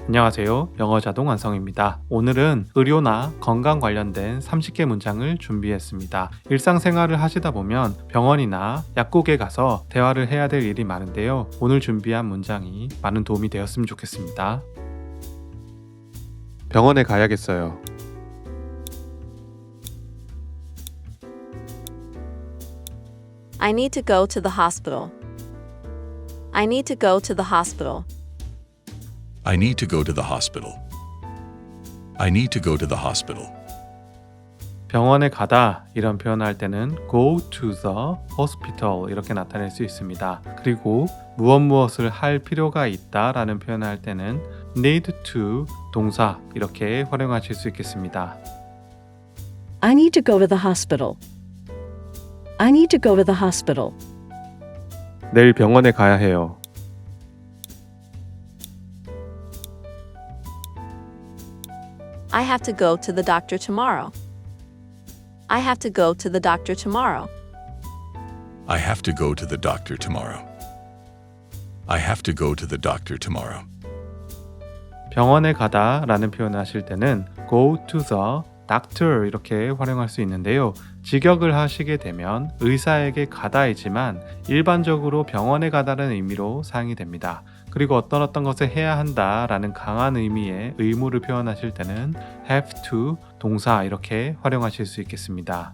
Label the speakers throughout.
Speaker 1: 안녕하세요. 영어 자동 완성입니다. 오늘은 의료나 건강 관련된 30개 문장을 준비했습니다. 일상생활을 하시다 보면 병원이나 약국에 가서 대화를 해야 될 일이 많은데요. 오늘 준비한 문장이 많은 도움이 되었으면 좋겠습니다. 병원에 가야겠어요.
Speaker 2: I need to go to the hospital. I need to go to the hospital.
Speaker 3: I need to go to the hospital. I need to go to the hospital.
Speaker 1: 병원에 가다 이런 표현을 할 때는 go to the hospital 이렇게 나타낼 수 있습니다. 그리고 무엇을 할 필요가 있다 라는 표현을 할 때는 need to 동사 이렇게 활용하실 수 있겠습니다.
Speaker 4: I need to go to the hospital. I need to go to the hospital.
Speaker 1: 내일 병원에 가야 해요.
Speaker 2: I have to go to the doctor tomorrow. I have to go to the doctor tomorrow.
Speaker 3: I have to go to the doctor tomorrow. I have to go to the doctor tomorrow.
Speaker 1: 병원에 가다 라는 표현을 하실 때는 go to the doctor 이렇게 활용할 수 있는데요. 직역을 하시게 되면 의사에게 가다이지만 일반적으로 병원에 가다는 의미로 사용이 됩니다. 그리고 어떤 것을 해야 한다 라는 강한 의미의 의무를 표현하실 때는 have to 동사 이렇게 활용하실 수 있겠습니다.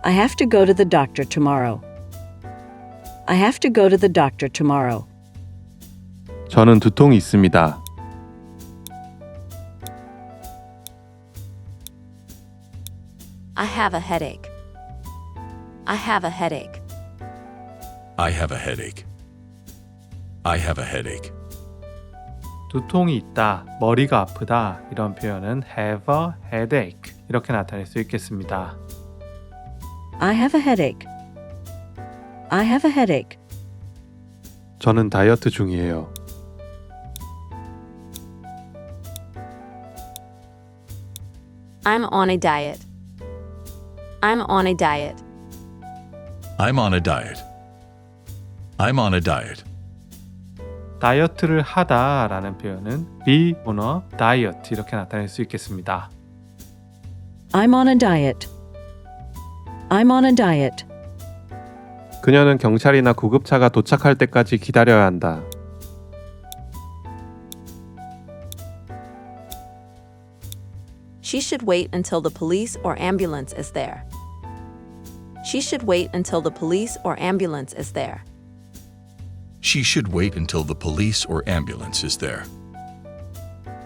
Speaker 4: I have to go to the doctor tomorrow. I have to go to the doctor tomorrow.
Speaker 1: 저는 두통이 있습니다.
Speaker 2: I have a headache. I have a headache.
Speaker 3: I have a headache. I have a headache.
Speaker 1: 두통이 있다, 머리가 아프다 이런 표현은 have a headache 이렇게 나타낼 수 있겠습니다.
Speaker 4: I have a headache. I have a headache.
Speaker 1: 저는 다이어트 중이에요.
Speaker 2: I'm on a diet. I'm on a diet.
Speaker 3: I'm on a diet. I'm on a diet.
Speaker 1: 다이어트를 하다 라는 표현은 be on a diet 이렇게 나타낼 수 있겠습니다.
Speaker 4: I'm on a diet. I'm on a diet.
Speaker 1: 그녀는 경찰이나 구급차가 도착할 때까지 기다려야 한다.
Speaker 2: She should wait until the police or ambulance is there. She should wait until the police or ambulance is there.
Speaker 3: She should wait until the police or ambulance is there.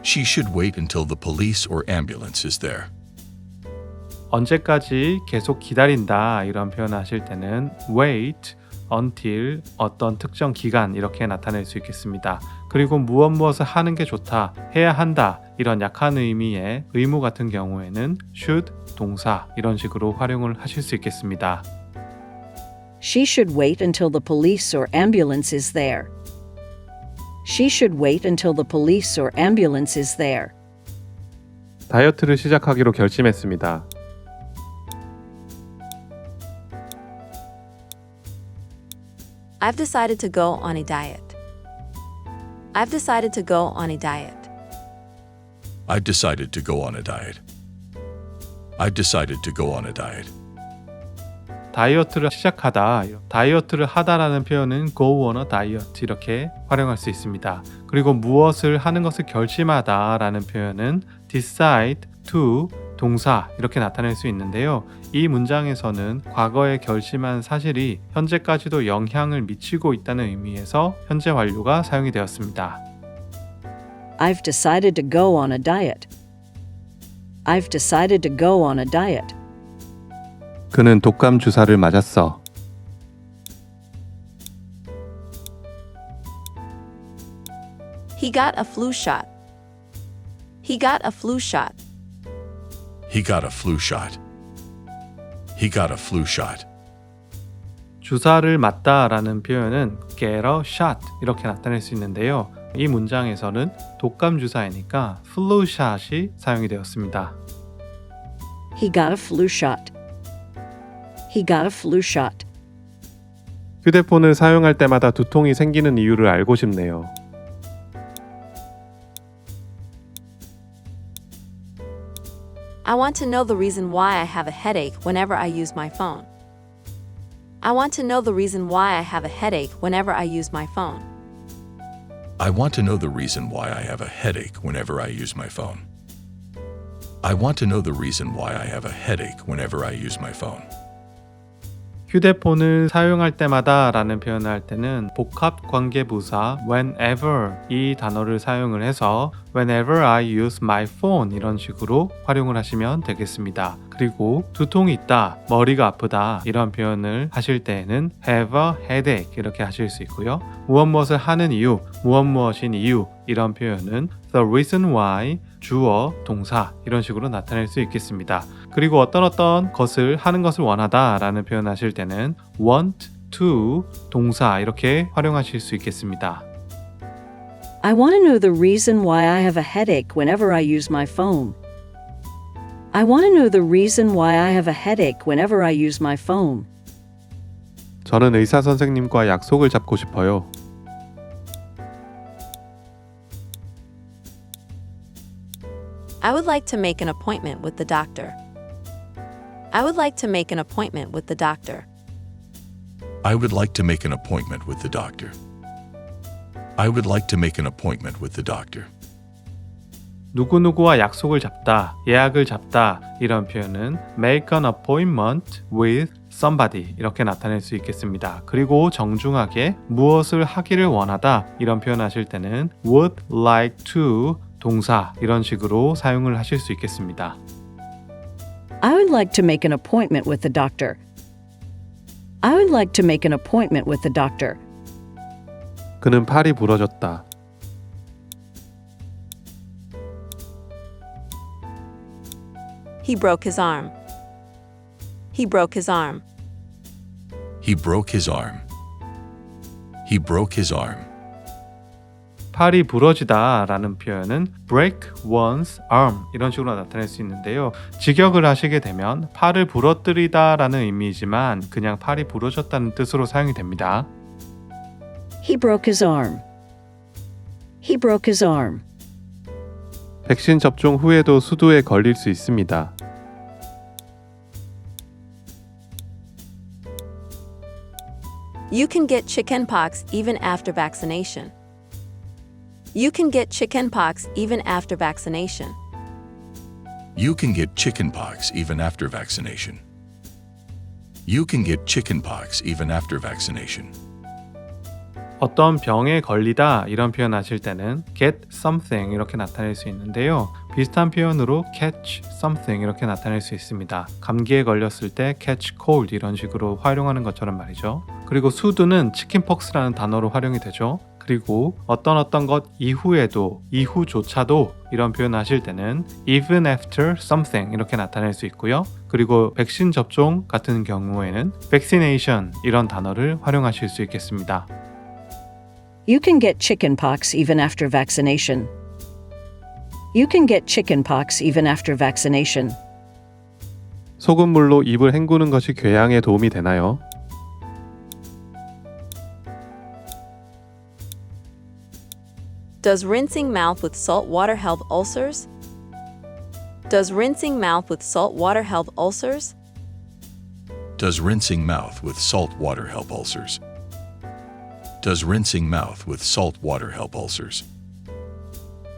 Speaker 3: She should wait until the police or ambulance is there.
Speaker 1: 언제까지 계속 기다린다 이런 표현을 하실 때는 wait until 어떤 특정 기간 이렇게 나타낼 수 있겠습니다. 그리고 무엇을 하는 게 좋다, 해야 한다 이런 약한 의미의 의무 같은 경우에는 should 동사 이런 식으로 활용을 하실 수 있겠습니다.
Speaker 4: She should wait until the police or ambulance is there. She should wait until the police or ambulance is there.
Speaker 1: 다이어트를 시작하기로 결심했습니다.
Speaker 2: I've decided to go on a diet. I've decided to go on a diet.
Speaker 3: I've decided to go on a diet. I've decided to go on a diet.
Speaker 1: 다이어트를 시작하다, 다이어트를 하다라는 표현은 go on a diet 이렇게 활용할 수 있습니다. 그리고 무엇을 하는 것을 결심하다 라는 표현은 decide to 동사 이렇게 나타낼 수 있는데요. 이 문장에서는 과거에 결심한 사실이 현재까지도 영향을 미치고 있다는 의미에서 현재 완료가 사용이 되었습니다.
Speaker 4: I've decided to go on a diet. I've decided to go on a diet.
Speaker 1: 그는 독감 주사를 맞았어.
Speaker 2: He got a flu shot. He got a flu shot.
Speaker 3: He got a flu shot. He got a flu shot.
Speaker 1: 주사를 맞다라는 표현은 get a shot 이렇게 나타낼 수 있는데요. 이 문장에서는 독감 주사이니까 flu shot이 사용이 되었습니다.
Speaker 4: He got a flu shot. He got a flu shot.
Speaker 1: 휴대폰을 사용할 때마다 두통이 생기는 이유를 알고 싶네요.
Speaker 2: I want to know the reason why I have a headache whenever I use my phone. I want to know the reason why I have a headache whenever I use my phone.
Speaker 3: I want to know the reason why I have a headache whenever I use my phone. I want to know the reason why I have a headache whenever I use my phone.
Speaker 1: 휴대폰을 사용할 때마다 라는 표현을 할 때는 복합 관계부사 whenever 이 단어를 사용을 해서 whenever I use my phone 이런 식으로 활용을 하시면 되겠습니다. 그리고 두통이 있다, 머리가 아프다 이런 표현을 하실 때에는 have a headache 이렇게 하실 수 있고요. 무엇을 하는 이유, 무엇인 이유 이런 표현은 the reason why 주어, 동사 이런 식으로 나타낼 수 있겠습니다. 그리고 어떤 것을 하는 것을 원하다 라는 표현 하실 때는 want to 동사 이렇게 활용하실 수 있겠습니다.
Speaker 4: I want to know the reason why I have a headache whenever I use my phone. I want to know the reason why I have a headache whenever I use my phone.
Speaker 1: 저는 의사 선생님과 약속을 잡고 싶어요.
Speaker 2: I would like to make an appointment with the doctor. I would like to make an appointment with the doctor.
Speaker 3: I would like to make an appointment with the doctor. I would like to make an appointment with the doctor.
Speaker 1: 누구누구와 약속을 잡다, 예약을 잡다 이런 표현은 make an appointment with somebody 이렇게 나타낼 수 있겠습니다. 그리고 정중하게 무엇을 하기를 원하다 이런 표현 하실 때는 would like to 동사 이런 식으로 사용을 하실 수 있겠습니다.
Speaker 4: I would like to make an appointment with the doctor. I would like to make an appointment with the doctor.
Speaker 1: 그는 팔이 부러졌다.
Speaker 2: He broke his arm. He broke his arm.
Speaker 3: He broke his arm. He broke his arm.
Speaker 1: 팔이 부러지다 라는 표현은 break one's arm 이런 식으로 나타낼 수 있는데요. 직역을 하시게 되면 팔을 부러뜨리다 라는 의미이지만 그냥 팔이 부러졌다는 뜻으로 사용이 됩니다.
Speaker 4: He broke his arm. He broke his arm.
Speaker 1: 백신 접종 후에도 수두에 걸릴 수 있습니다.
Speaker 2: You can get chickenpox even after vaccination. You can get chickenpox even after vaccination.
Speaker 3: You can get chickenpox even after vaccination. You can get chickenpox even after vaccination.
Speaker 1: 어떤 병에 걸리다 이런 표현 하실 때는 get something 이렇게 나타낼 수 있는데요. 비슷한 표현으로 catch something 이렇게 나타낼 수 있습니다. 감기에 걸렸을 때 catch cold 이런 식으로 활용하는 것처럼 말이죠. 그리고 수두는 chickenpox라는 단어로 활용이 되죠. 그리고 어떤 것 이후에도, 이후조차도 이런 표현 하실 때는 even after something 이렇게 나타낼 수 있고요. 그리고 백신 접종 같은 경우에는 vaccination 이런 단어를 활용하실 수 있겠습니다.
Speaker 4: You can get chickenpox even after vaccination. You can get chickenpox even after vaccination.
Speaker 1: 소금물로 입을 헹구는 것이 궤양에 도움이 되나요?
Speaker 2: Does rinsing mouth with salt water help ulcers? Does rinsing mouth with salt water help ulcers?
Speaker 3: Does rinsing mouth with salt water help ulcers? Does rinsing mouth with salt water help ulcers?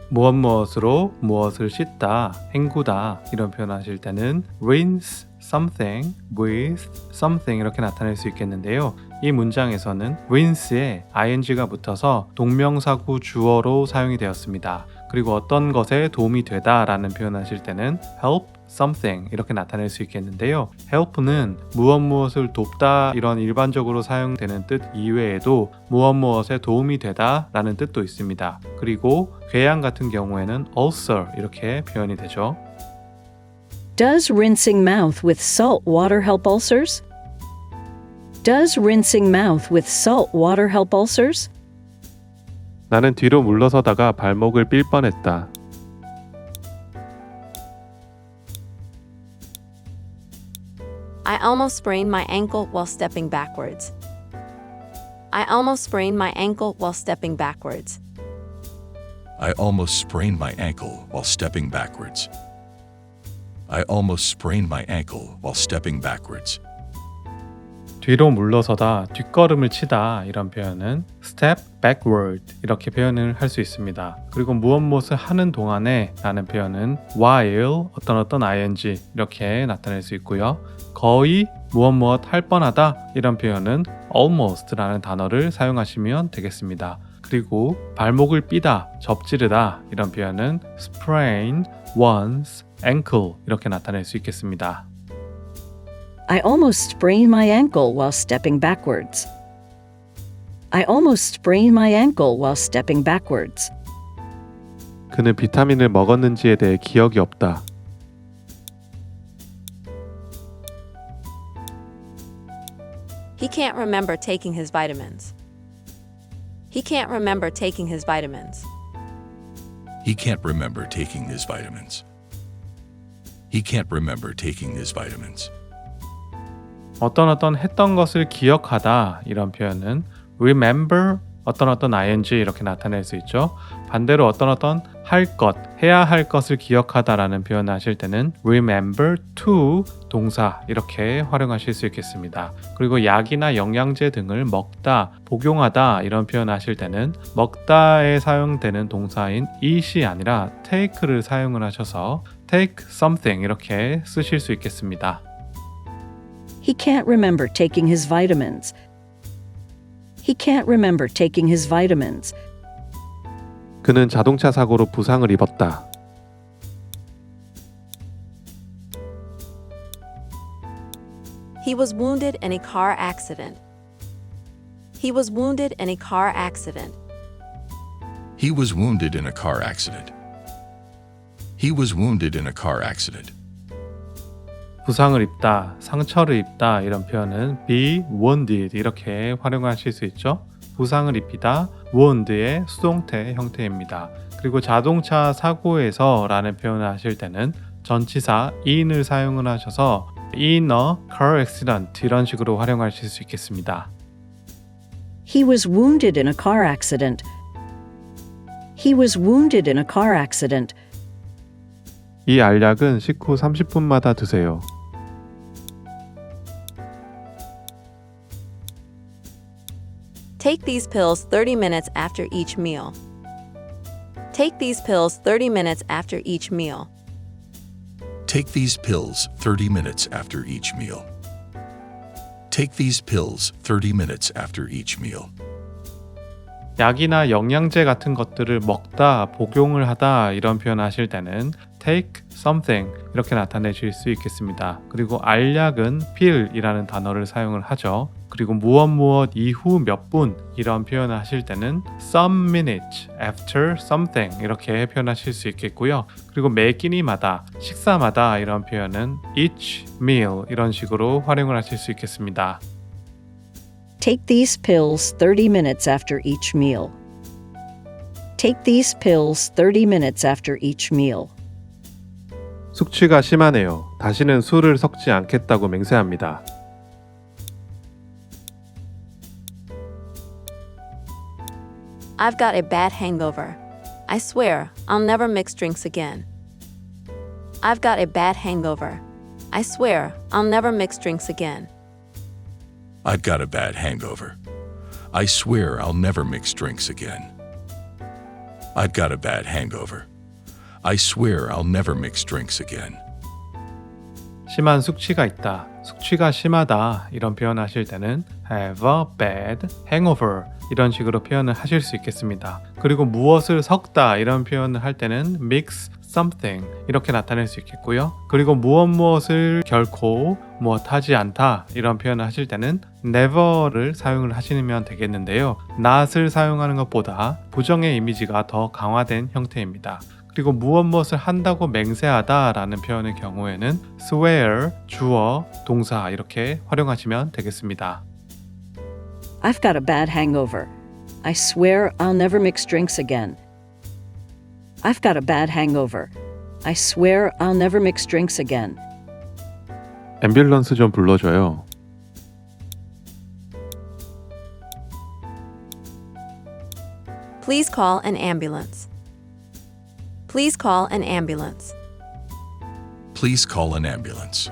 Speaker 1: 무엇으로 무엇을 씻다, 헹구다 이런 표현 하실 때는 rinse something with something 이렇게 나타낼 수 있겠는데요. 이 문장에서는 rinse에 ing가 붙어서 동명사구 주어로 사용이 되었습니다. 그리고 어떤 것에 도움이 되다 라는 표현 하실 때는 help something 이렇게 나타낼 수 있겠는데요. help는 무엇을 돕다 이런 일반적으로 사용되는 뜻 이외에도 무엇에 도움이 되다 라는 뜻도 있습니다. 그리고 궤양 같은 경우에는 ulcer 이렇게 표현이 되죠.
Speaker 4: Does rinsing mouth with salt water help ulcers? Does rinsing mouth with salt water help ulcers?
Speaker 1: 나는 뒤로 물러서다가 발목을 삘 뻔했다.
Speaker 2: I almost sprained my ankle while stepping backwards. I almost sprained my ankle while stepping backwards.
Speaker 3: I almost sprained my ankle while stepping backwards. I almost sprained my ankle while stepping backwards.
Speaker 1: 뒤로 물러서다, 뒷걸음을 치다 이런 표현은 step backward 이렇게 표현을 할 수 있습니다. 그리고 무엇을 하는 동안에 라는 표현은 while 어떤 ing 이렇게 나타낼 수 있고요. 거의 무엇 할 뻔하다 이런 표현은 almost라는 단어를 사용하시면 되겠습니다. 그리고 발목을 삐다, 접지르다 이런 표현은 sprain one's ankle 이렇게 나타낼 수 있겠습니다.
Speaker 4: I almost sprained my ankle while stepping backwards. I almost sprained my ankle while stepping backwards.
Speaker 1: 그는 비타민을 먹었는지에 대해 기억이 없다.
Speaker 2: He can't remember taking his vitamins. He can't remember taking his vitamins.
Speaker 3: He can't remember taking his vitamins. He can't remember taking his vitamins.
Speaker 1: 어떤 했던 것을 기억하다 이런 표현은 remember 어떤 ing 이렇게 나타낼 수 있죠. 반대로 어떤 할 것, 해야 할 것을 기억하다라는 표현을 하실 때는 remember to 동사 이렇게 활용하실 수 있겠습니다. 그리고 약이나 영양제 등을 먹다, 복용하다 이런 표현을 하실 때는 먹다에 사용되는 동사인 eat이 아니라 take를 사용을 하셔서 take something 이렇게 쓰실 수 있겠습니다.
Speaker 4: He can't remember taking his vitamins. He can't remember taking his vitamins.
Speaker 1: 그는 자동차 사고로 부상을 입었다.
Speaker 2: He was wounded in a car accident. He was wounded in a car accident.
Speaker 3: He was wounded in a car accident. He was wounded in a car accident.
Speaker 1: 부상을 입다, 상처를 입다 이런 표현은 be wounded 이렇게 활용하실 수 있죠. 부상을 입히다, wound의 수동태 형태입니다. 그리고 자동차 사고에서 라는 표현을 하실 때는 전치사 in을 사용을 하셔서 in a car accident 이런 식으로 활용하실 수 있겠습니다.
Speaker 4: He was wounded in a car accident. He was wounded in a car accident.
Speaker 1: 이 알약은 식후 30분마다 드세요.
Speaker 2: Take these pills 30 minutes after each meal. Take these pills 30 minutes after each meal.
Speaker 3: Take these pills 30 minutes after each meal. Take these pills 30 minutes after each meal.
Speaker 1: 약이나 영양제 같은 것들을 먹다, 복용을 하다 이런 표현 하실 때는 take something 이렇게 나타내실 수 있겠습니다. 그리고 알약은 pill이라는 단어를 사용을 하죠. 그리고 무엇 이후 몇 분 이런 표현을 하실 때는 some minutes after something 이렇게 표현하실 수 있겠고요. 그리고 매 끼니마다, 식사마다 이런 표현은 each meal 이런 식으로 활용을 하실 수 있겠습니다.
Speaker 4: Take these pills 30 minutes after each meal. Take these pills 30 minutes after each meal.
Speaker 1: 숙취가 심하네요. 다시는 술을 섞지 않겠다고 맹세합니다.
Speaker 2: I've got a bad hangover. I swear I'll never mix drinks again. I've got a bad hangover. I swear I'll never mix drinks again.
Speaker 3: I've got a bad hangover. I swear I'll never mix drinks again. I've got a bad hangover. I swear I'll never mix drinks again.
Speaker 1: 심한 숙취가 있다, 숙취가 심하다 이런 표현 하실 때는 have a bad hangover 이런 식으로 표현을 하실 수 있겠습니다. 그리고 무엇을 섞다 이런 표현을 할 때는 mix something 이렇게 나타낼 수 있겠고요. 그리고 무엇을 결코 하지 않다 이런 표현을 하실 때는 never를 사용을 하시면 되겠는데요. not을 사용하는 것보다 부정의 이미지가 더 강화된 형태입니다. 그리고 무엇을 한다고 맹세하다 라는 표현의 경우에는 swear, 주어, 동사 이렇게 활용하시면 되겠습니다.
Speaker 4: I've got a bad hangover. I swear I'll never mix drinks again. I've got a bad hangover. I swear I'll never mix drinks again.
Speaker 1: 앰뷸런스 좀 불러줘요.
Speaker 2: Please call an ambulance. Please call an ambulance.
Speaker 3: Please call an ambulance.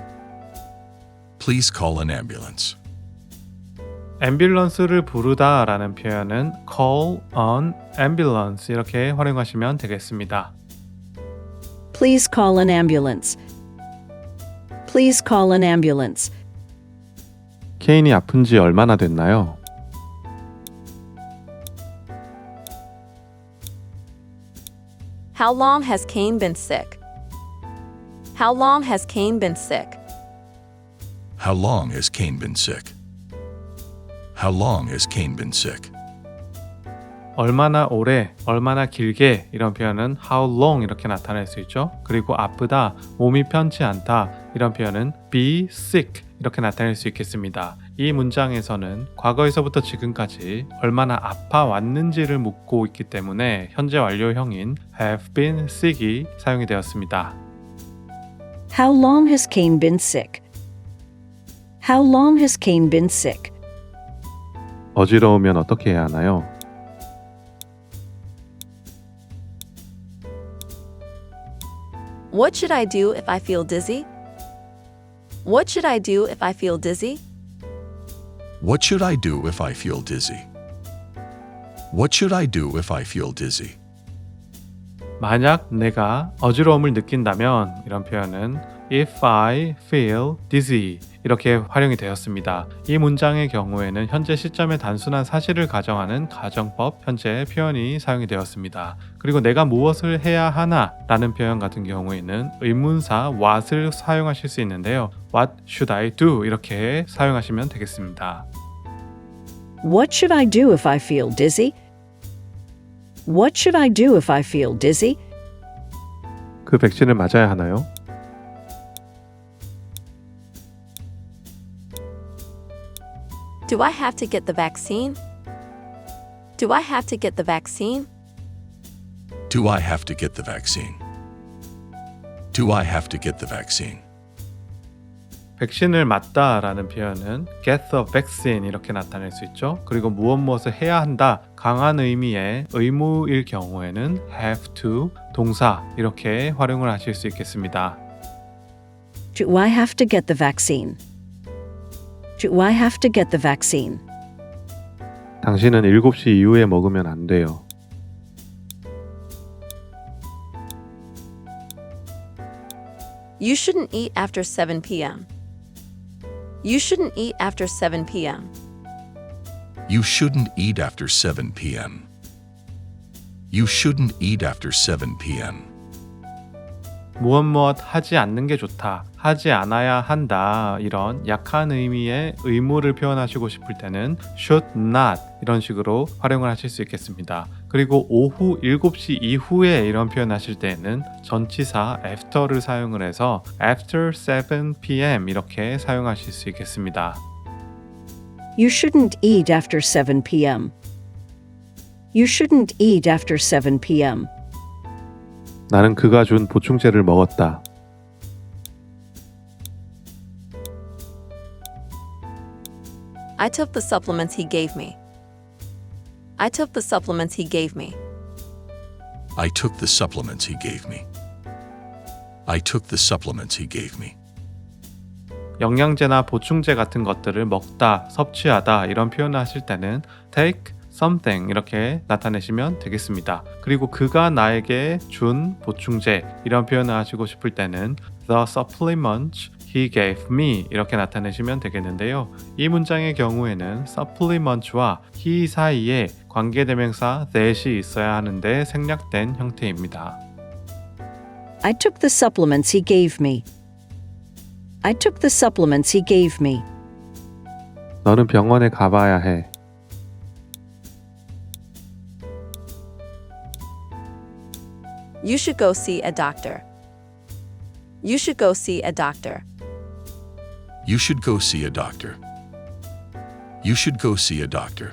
Speaker 3: Please call an ambulance.
Speaker 1: 앰뷸런스를 부르다라는 표현은 call an ambulance 이렇게 활용하시면 되겠습니다.
Speaker 4: Please call an ambulance. Please call an ambulance.
Speaker 1: 케인이 아픈 지 얼마나 됐나요?
Speaker 2: How long has Kane been sick? How long has Kane been sick?
Speaker 3: How long has Kane been sick? How long has Kane been sick?
Speaker 1: 얼마나 오래, 얼마나 길게 이런 표현은 how long 이렇게 나타낼 수 있죠. 그리고 아프다, 몸이 편치 않다 이런 표현은 be sick 이렇게 나타낼 수 있겠습니다. 이 문장에서는 과거에서부터 지금까지 얼마나 아파 왔는지를 묻고 있기 때문에 현재 완료형인 have been sick이 사용이 되었습니다.
Speaker 4: How long has Kane been sick? How long has Kane been sick?
Speaker 1: 어지러우면 어떻게 해야 하나요?
Speaker 2: What should I do if I feel dizzy? What should I do if I feel dizzy?
Speaker 3: What should I do if I feel dizzy? What should I do if I feel dizzy?
Speaker 1: 만약 내가 어지러움을 느낀다면 이런 표현은 if I feel dizzy 이렇게 활용이 되었습니다. 이 문장의 경우에는 현재 시점의 단순한 사실을 가정하는 가정법 현재 표현이 사용이 되었습니다. 그리고 내가 무엇을 해야 하나 라는 표현 같은 경우에는 의문사 what을 사용하실 수 있는데요. What should I do? 이렇게 사용하시면 되겠습니다.
Speaker 4: What should I do if I feel dizzy? What should I do if I feel dizzy?
Speaker 1: 그 백신을 맞아야 하나요?
Speaker 2: Do I have to get the vaccine? Do I have to get the vaccine?
Speaker 3: Do I have to get the vaccine? Do I have to get the vaccine?
Speaker 1: 백신을 맞다라는 표현은 get the vaccine 이렇게 나타낼 수 있죠. 그리고 무엇을 해야 한다 강한 의미의 의무일 경우에는 have to 동사 이렇게 활용을 하실 수 있겠습니다.
Speaker 4: Do I have to get the vaccine? Do I have to get the vaccine?
Speaker 1: 당신은 7시 이후에 먹으면 안 돼요.
Speaker 2: You shouldn't eat after 7 p.m. You shouldn't eat after 7 p.m.
Speaker 3: You shouldn't eat after 7 p.m. You shouldn't eat after 7 p.m.
Speaker 1: 무엇 하지 않는 게 좋다. 하지 않아야 한다. 이런 약한 의미의 의무를 표현하시고 싶을 때는 should not 이런 식으로 활용을 하실 수 있겠습니다. 그리고 오후 7시 이후에 이런 표현 하실 때에는 전치사 after를 사용을 해서 after 7 p.m. 이렇게 사용하실 수 있겠습니다.
Speaker 4: You shouldn't eat after 7 p.m. You shouldn't eat after 7 p.m.
Speaker 1: 나는 그가 준 보충제를 먹었다.
Speaker 2: I took the supplements he gave me. I took the supplements he gave me.
Speaker 3: I took the supplements he gave me. I took the supplements he gave me.
Speaker 1: 영양제나 보충제 같은 것들을 먹다, 섭취하다 이런 표현을 하실 때는 take something 이렇게 나타내시면 되겠습니다. 그리고 그가 나에게 준 보충제 이런 표현을 하시고 싶을 때는 the supplements he gave me 이렇게 나타내시면 되겠는데요. 이 문장의 경우에는 supplements와 he 사이에 관계대명사 that이 있어야 하는데 생략된 형태입니다.
Speaker 4: I took the supplements he gave me. I took the supplements he gave me.
Speaker 1: 너는 병원에 가봐야 해.
Speaker 2: You should go see a doctor. You should go see a doctor.
Speaker 3: You should go see a doctor. You should go see a doctor.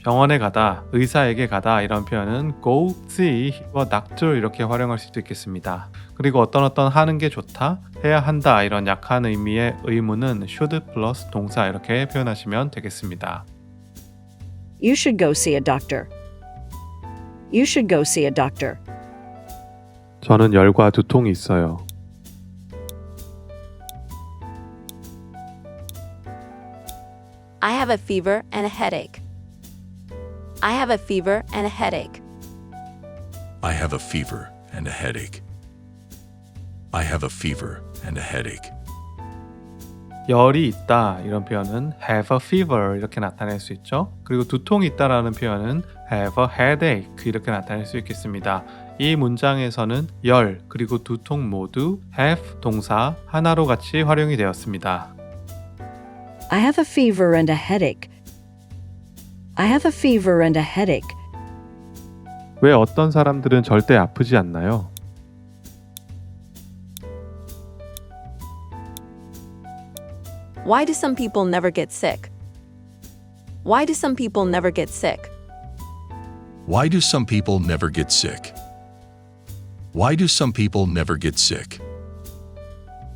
Speaker 1: 병원에 가다, 의사에게 가다 이런 표현은 go see a doctor 이렇게 활용할 수도 있겠습니다. 그리고 어떤 하는 게 좋다, 해야 한다 이런 약한 의미의 의무는 should 플러스 동사 이렇게 표현하시면 되겠습니다.
Speaker 4: You should go see a doctor. You should go see a doctor.
Speaker 1: 저는 열과 두통이 있어요.
Speaker 2: have a fever and a headache. I have a fever and a headache.
Speaker 3: I have a fever and a headache. I have a fever and a headache.
Speaker 1: 열이 있다 이런 표현은 have a fever 이렇게 나타낼 수 있죠. 그리고 두통이 있다라는 표현은 have a headache 이렇게 나타낼 수 있겠습니다. 이 문장에서는 열 그리고 두통 모두 have 동사 하나로 같이 활용이 되었습니다.
Speaker 4: I have a fever and a headache. I have a fever and a headache.
Speaker 1: 왜 어떤 사람들은 절대 아프지 않나요?
Speaker 2: Why do some people never get sick? Why do some people never get sick?
Speaker 3: Why do some people never get sick? Why do some people never get sick?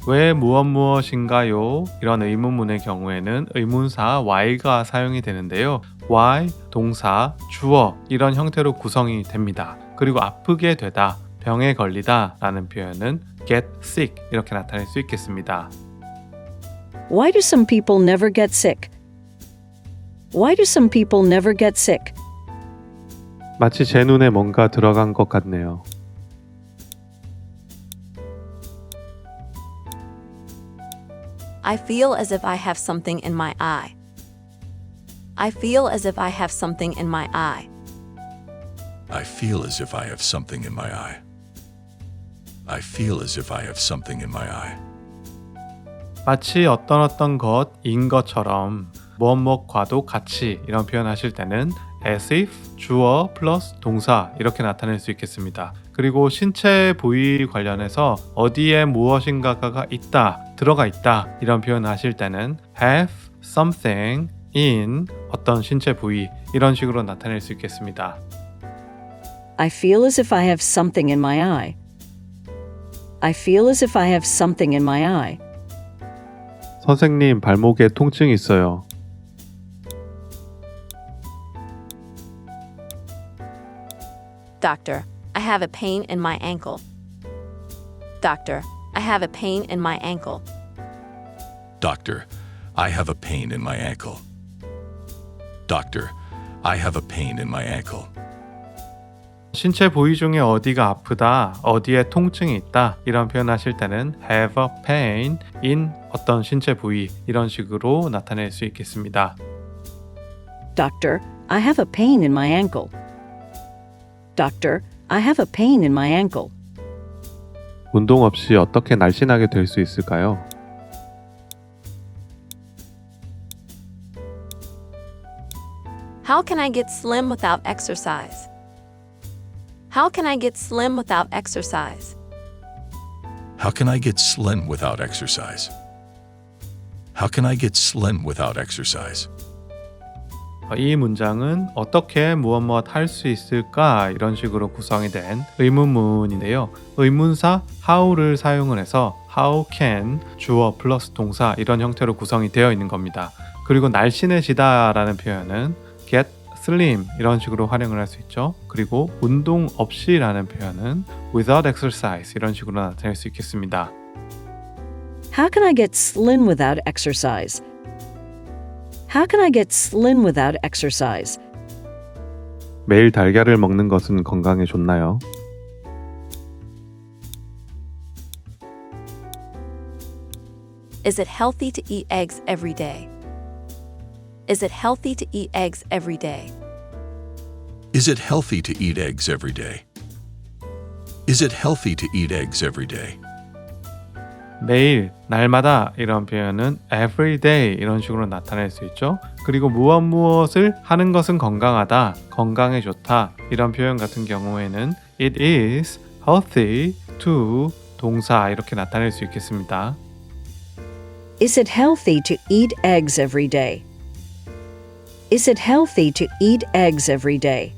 Speaker 1: 왜 무엇인가요? 이런 의문문의 경우에는 의문사 why가 사용이 되는데요. why, 동사, 주어 이런 형태로 구성이 됩니다. 그리고 아프게 되다, 병에 걸리다 라는 표현은 get sick 이렇게 나타낼 수 있겠습니다.
Speaker 4: Why do some people never get sick? Why do some people never get sick?
Speaker 1: 마치 제 눈에 뭔가 들어간 것 같네요.
Speaker 2: I feel as if I have something in my eye. I feel as if I have something in my eye.
Speaker 3: I feel as if I have something in my eye. I feel as if I have something in my eye.
Speaker 1: 마치 어떤 것인 것처럼 무엇과도 같이 이런 표현 하실 때는 as if 주어 플러스 동사 이렇게 나타낼 수 있겠습니다. 그리고 신체 부위 관련해서 어디에 무엇인가가 있다, 들어가 있다 이런 표현 하실 때는 have something in 어떤 신체 부위 이런 식으로 나타낼 수 있겠습니다.
Speaker 4: I feel as if I have something in my eye. I feel as if I have something in my eye.
Speaker 1: 선생님 발목에 통증이 있어요.
Speaker 2: Doctor, I have a pain in my ankle. Doctor, I have a pain in my ankle.
Speaker 3: Doctor, I have a pain in my ankle. Doctor, I have a pain in my ankle.
Speaker 1: 신체 부위 중에 어디가 아프다, 어디에 통증이 있다 이런 표현 하실 때는 have a pain in 어떤 신체 부위 이런 식으로 나타낼 수 있겠습니다.
Speaker 4: Doctor, I have a pain in my ankle. Doctor, I have a pain in my ankle.
Speaker 1: 운동 없이 어떻게 날씬하게 될 수 있을까요?
Speaker 2: How can I get slim without exercise? How can I get slim without exercise?
Speaker 3: How can I get slim without exercise? How can I get slim without exercise?
Speaker 1: 이 문장은 어떻게 무엇 할 수 있을까 이런 식으로 구성이 된 의문문인데요. 의문사 how를 사용을 해서 how can 주어 플러스 동사 이런 형태로 구성이 되어 있는 겁니다. 그리고 날씬해지다 라는 표현은 get slim 이런 식으로 활용을 할 수 있죠. 그리고 운동 없이 라는 표현은 without exercise 이런 식으로 나타낼 수 있겠습니다.
Speaker 4: How can I get slim without exercise? How can I get slim without exercise?
Speaker 1: 매일 달걀을 먹는 것은 건강에 좋나요?
Speaker 2: Is it healthy to eat eggs every day? Is it healthy to eat eggs every day?
Speaker 3: Is it healthy to eat eggs every day? Is it healthy to eat eggs every day?
Speaker 1: 매일, 날마다 이런 표현은 every day 이런 식으로 나타낼 수 있죠. 그리고 무엇을 하는 것은 건강하다, 건강에 좋다 이런 표현 같은 경우에는 it is healthy to 동사 이렇게 나타낼 수 있겠습니다.
Speaker 4: Is it healthy to eat eggs every day? Is it healthy to eat eggs every day?